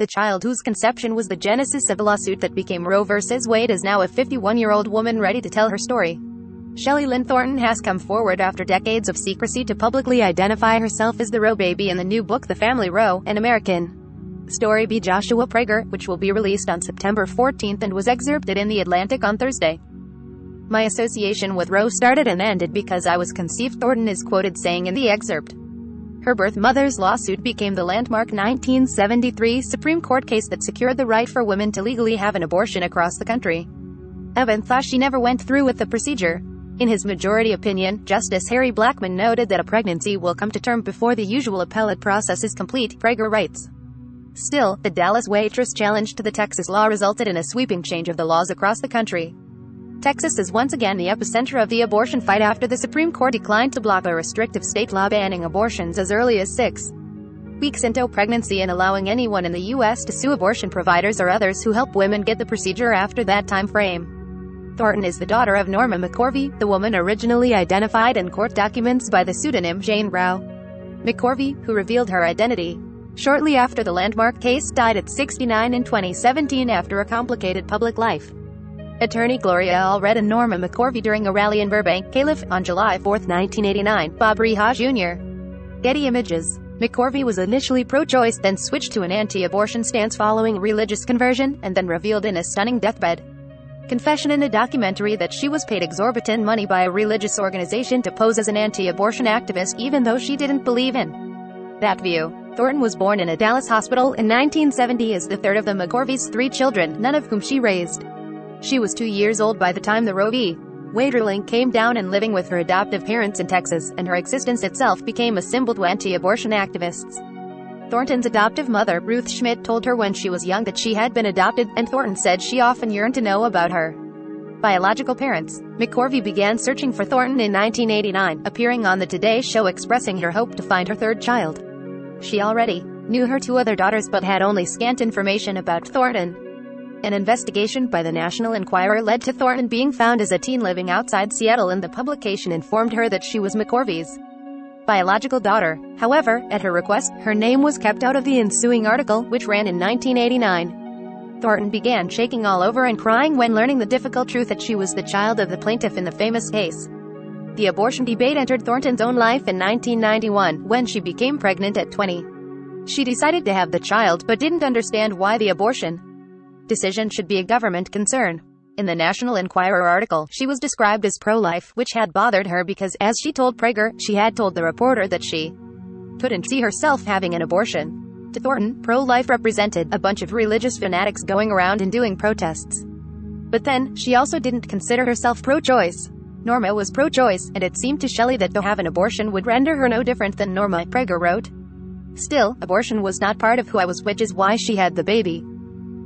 The child whose conception was the genesis of the lawsuit that became Roe v. Wade is now a 51-year-old woman ready to tell her story. Shelley Lynn Thornton has come forward after decades of secrecy to publicly identify herself as the Roe baby in the new book The Family Roe, an American Story by Joshua Prager, which will be released on September 14 and was excerpted in The Atlantic on Thursday. "My association with Roe started and ended because I was conceived," Thornton is quoted saying in the excerpt. Her birth mother's lawsuit became the landmark 1973 Supreme Court case that secured the right for women to legally have an abortion across the country. Evan thought she never went through with the procedure. In his majority opinion, Justice Harry Blackmun noted that a pregnancy will come to term before the usual appellate process is complete, Prager writes. Still, the Dallas waitress challenge to the Texas law resulted in a sweeping change of the laws across the country. Texas is once again the epicenter of the abortion fight after the Supreme Court declined to block a restrictive state law banning abortions as early as 6 weeks into pregnancy and allowing anyone in the U.S. to sue abortion providers or others who help women get the procedure after that time frame. Thornton is the daughter of Norma McCorvey, the woman originally identified in court documents by the pseudonym Jane Rowe. McCorvey, who revealed her identity shortly after the landmark case, died at 69 in 2017 after a complicated public life. Attorney Gloria Allred and Norma McCorvey during a rally in Burbank, Calif, on July 4, 1989, Bob Reha Jr. Getty Images. McCorvey was initially pro-choice, then switched to an anti-abortion stance following religious conversion, and then revealed in a stunning deathbed confession in a documentary that she was paid exorbitant money by a religious organization to pose as an anti-abortion activist even though she didn't believe in that view. Thornton was born in a Dallas hospital in 1970 as the third of the McCorveys' 3 children, none of whom she raised. She was 2 years old by the time the Roe v. Wade ruling came down, and living with her adoptive parents in Texas, and her existence itself became a symbol to anti-abortion activists. Thornton's adoptive mother, Ruth Schmidt, told her when she was young that she had been adopted, and Thornton said she often yearned to know about her biological parents. McCorvey began searching for Thornton in 1989, appearing on the Today Show expressing her hope to find her third child. She already knew her 2 other daughters but had only scant information about Thornton. An investigation by the National Enquirer led to Thornton being found as a teen living outside Seattle, and the publication informed her that she was McCorvey's biological daughter. However, at her request, her name was kept out of the ensuing article, which ran in 1989. Thornton began shaking all over and crying when learning the difficult truth that she was the child of the plaintiff in the famous case. The abortion debate entered Thornton's own life in 1991, when she became pregnant at 20. She decided to have the child, but didn't understand why the abortion decision should be a government concern. In the National Enquirer article, she was described as pro-life, which had bothered her because, as she told Prager, she had told the reporter that she couldn't see herself having an abortion. To Thornton, pro-life represented a bunch of religious fanatics going around and doing protests. But then, she also didn't consider herself pro-choice. Norma was pro-choice, and it seemed to Shelley that to have an abortion would render her no different than Norma, Prager wrote. Still, abortion was not part of who I was, which is why she had the baby.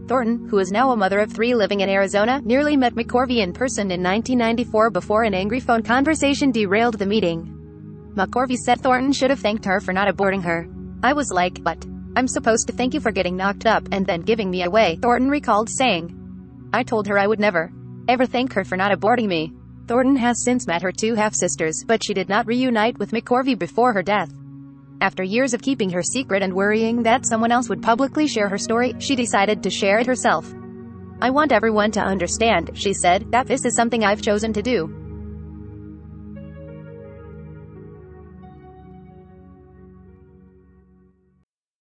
Thornton, who is now a mother of 3 living in Arizona, nearly met McCorvey in person in 1994 before an angry phone conversation derailed the meeting. McCorvey said Thornton should have thanked her for not aborting her. "I was like, but I'm supposed to thank you for getting knocked up and then giving me away," Thornton recalled saying. "I told her I would never, ever thank her for not aborting me." Thornton has since met her 2 half-sisters, but she did not reunite with McCorvey before her death. After years of keeping her secret and worrying that someone else would publicly share her story, she decided to share it herself. "I want everyone to understand," she said, "that this is something I've chosen to do.